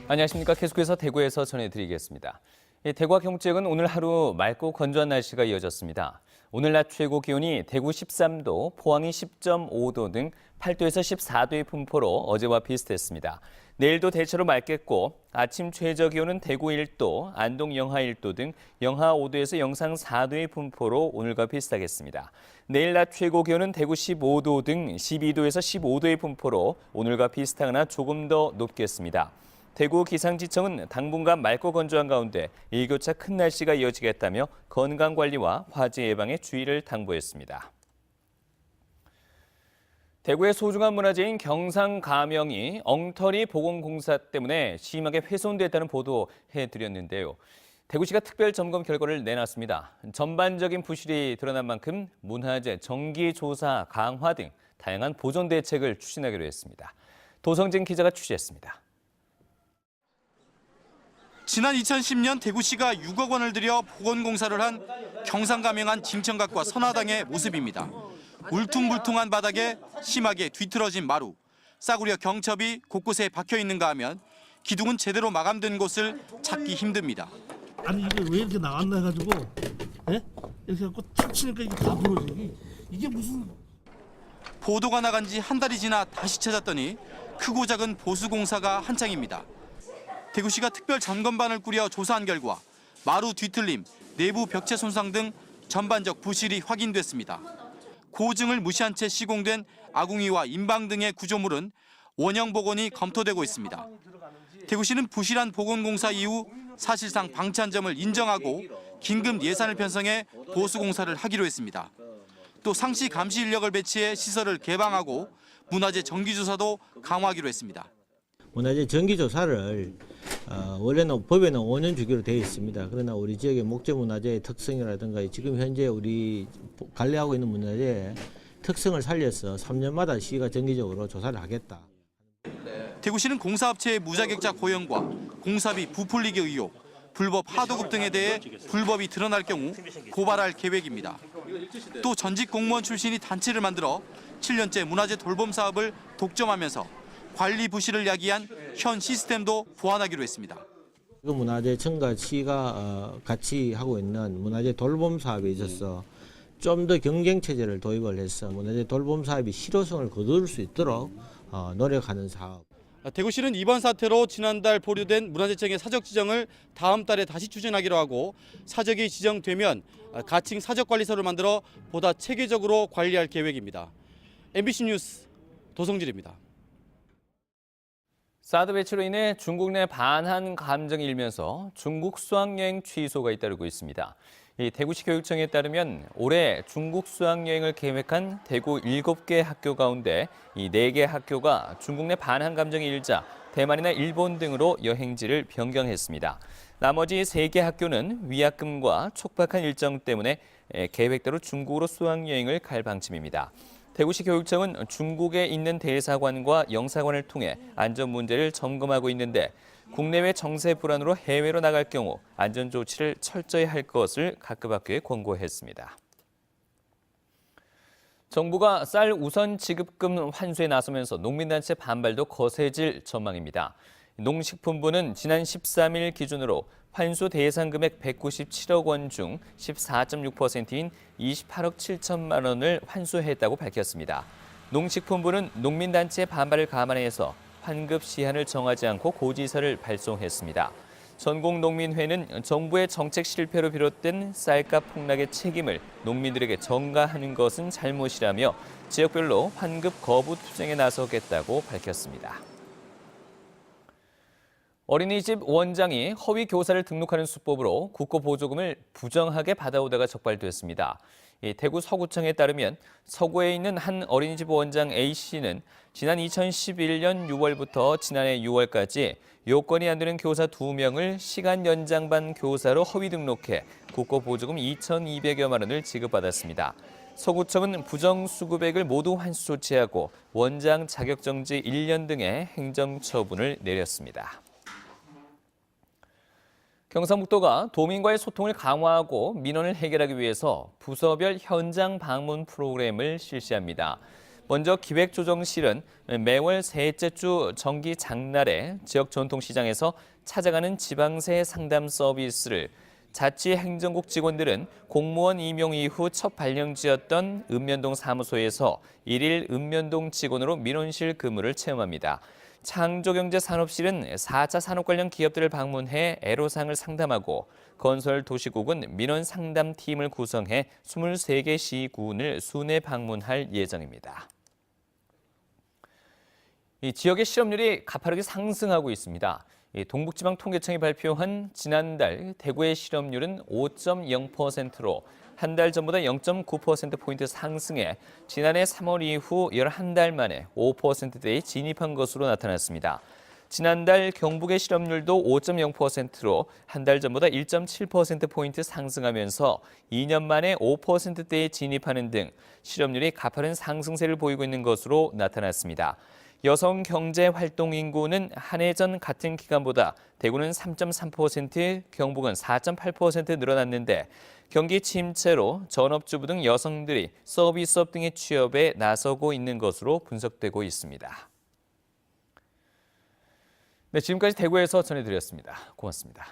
안녕하십니까. 계속해서 대구에서 전해드리겠습니다. 대구와 경북 지역은 오늘 하루 맑고 건조한 날씨가 이어졌습니다. 오늘 낮 최고 기온이 대구 13도, 포항이 10.5도 등 8도에서 14도의 분포로 어제와 비슷했습니다. 내일도 대체로 맑겠고 아침 최저 기온은 대구 1도, 안동 영하 1도 등 영하 5도에서 영상 4도의 분포로 오늘과 비슷하겠습니다. 내일 낮 최고 기온은 대구 15도 등 12도에서 15도의 분포로 오늘과 비슷하거나 조금 더 높겠습니다. 대구 기상지청은 당분간 맑고 건조한 가운데 일교차 큰 날씨가 이어지겠다며 건강관리와 화재 예방에 주의를 당부했습니다. 대구의 소중한 문화재인 경상가명이 엉터리 보건공사 때문에 심하게 훼손됐다는 보도해드렸는데요. 대구시가 특별 점검 결과를 내놨습니다. 전반적인 부실이 드러난 만큼 문화재 정기조사 강화 등 다양한 보존 대책을 추진하기로 했습니다. 도성진 기자가 취재했습니다. 지난 2010년 대구시가 6억 원을 들여 보건공사를 한 경상가명한 진천각과 선화당의 모습입니다. 울퉁불퉁한 바닥에 심하게 뒤틀어진 마루, 싸구려 경첩이 곳곳에 박혀있는가 하면 기둥은 제대로 마감된 곳을 찾기 힘듭니다. 아니 이게 왜 이렇게 나왔나 해가지고 예? 이렇게 갖고 탁 치니까 이게 다 부러지니 이게 무슨... 보도가 나간 지 한 달이 지나 다시 찾았더니 크고 작은 보수공사가 한창입니다. 대구시가 특별 점검반을 꾸려 조사한 결과 마루 뒤틀림, 내부 벽체 손상 등 전반적 부실이 확인됐습니다. 고증을 무시한 채 시공된 아궁이와 인방 등의 구조물은 원형 복원이 검토되고 있습니다. 대구시는 부실한 보건공사 이후 사실상 방치한 점을 인정하고 긴급 예산을 편성해 보수공사를 하기로 했습니다. 또 상시 감시 인력을 배치해 시설을 개방하고 문화재 정기조사도 강화하기로 했습니다. 문화재 정기조사를 원래는 법에는 5년 주기로 되어 있습니다. 그러나 우리 지역의 목재문화재의 특성이라든가 지금 현재 우리 관리하고 있는 문화재의 특성을 살려서 3년마다 시가 정기적으로 조사를 하겠다. 대구시는 공사업체의 무자격자 고용과 공사비 부풀리기 의혹, 불법 하도급 등에 대해 불법이 드러날 경우 고발할 계획입니다. 또 전직 공무원 출신이 단체를 만들어 7년째 문화재 돌봄 사업을 독점하면서 관리 부실을 야기한 현 시스템도 보완하기로 했습니다. 문화재청과 시가 같이 하고 있는 문화재 돌봄 사업에 있어서 좀 더 경쟁 체제를 도입을 해서 문화재 돌봄 사업이 실효성을 거둘 수 있도록 노력하는 사업. 대구시는 이번 사태로 지난달 보류된 문화재청의 사적 지정을 다음 달에 다시 추진하기로 하고 사적이 지정되면 가칭 사적관리소를 만들어 보다 체계적으로 관리할 계획입니다. MBC 뉴스 도성질입니다. 사드 배치로 인해 중국 내 반한 감정이 일면서 중국 수학여행 취소가 잇따르고 있습니다. 대구시 교육청에 따르면 올해 중국 수학여행을 계획한 대구 7개 학교 가운데 이 4개 학교가 중국 내 반한 감정이 일자 대만이나 일본 등으로 여행지를 변경했습니다. 나머지 3개 학교는 위약금과 촉박한 일정 때문에 계획대로 중국으로 수학여행을 갈 방침입니다. 대구시 교육청은 중국에 있는 대사관과 영사관을 통해 안전 문제를 점검하고 있는데 국내외 정세 불안으로 해외로 나갈 경우 안전 조치를 철저히 할 것을 각급 학교에 권고했습니다. 정부가 쌀 우선 지급금 환수에 나서면서 농민단체 반발도 거세질 전망입니다. 농식품부는 지난 13일 기준으로 환수 대상 금액 197억 원 중 14.6%인 28억 7천만 원을 환수했다고 밝혔습니다. 농식품부는 농민단체의 반발을 감안해서 환급 시한을 정하지 않고 고지서를 발송했습니다. 전국농민회는 정부의 정책 실패로 비롯된 쌀값 폭락의 책임을 농민들에게 전가하는 것은 잘못이라며 지역별로 환급 거부 투쟁에 나서겠다고 밝혔습니다. 어린이집 원장이 허위 교사를 등록하는 수법으로 국고보조금을 부정하게 받아오다가 적발됐습니다. 대구 서구청에 따르면 서구에 있는 한 어린이집 원장 A씨는 지난 2011년 6월부터 지난해 6월까지 요건이 안 되는 교사 2명을 시간 연장반 교사로 허위 등록해 국고보조금 2,200여만 원을 지급받았습니다. 서구청은 부정수급액을 모두 환수 조치하고 원장 자격정지 1년 등의 행정처분을 내렸습니다. 경상북도가 도민과의 소통을 강화하고 민원을 해결하기 위해서 부서별 현장 방문 프로그램을 실시합니다. 먼저 기획조정실은 매월 셋째 주 정기 장날에 지역 전통시장에서 찾아가는 지방세 상담 서비스를, 자치행정국 직원들은 공무원 임용 이후 첫 발령지였던 읍면동 사무소에서 1일 읍면동 직원으로 민원실 근무를 체험합니다. 창조경제산업실은 4차 산업 관련 기업들을 방문해 애로사항을 상담하고, 건설도시국은 민원상담팀을 구성해 23개 시군을 순회 방문할 예정입니다. 이 지역의 실업률이 가파르게 상승하고 있습니다. 동북지방통계청이 발표한 지난달 대구의 실업률은 5.0%로 한 달 전보다 0.9%포인트 상승해 지난해 3월 이후 11달 만에 5%대에 진입한 것으로 나타났습니다. 지난달 경북의 실업률도 5.0%로 한 달 전보다 1.7%포인트 상승하면서 2년 만에 5%대에 진입하는 등 실업률이 가파른 상승세를 보이고 있는 것으로 나타났습니다. 여성 경제 활동 인구는 한 해 전 같은 기간보다 대구는 3.3%, 경북은 4.8% 늘어났는데, 경기 침체로 전업주부 등 여성들이 서비스업 등의 취업에 나서고 있는 것으로 분석되고 있습니다. 네, 지금까지 대구에서 전해드렸습니다. 고맙습니다.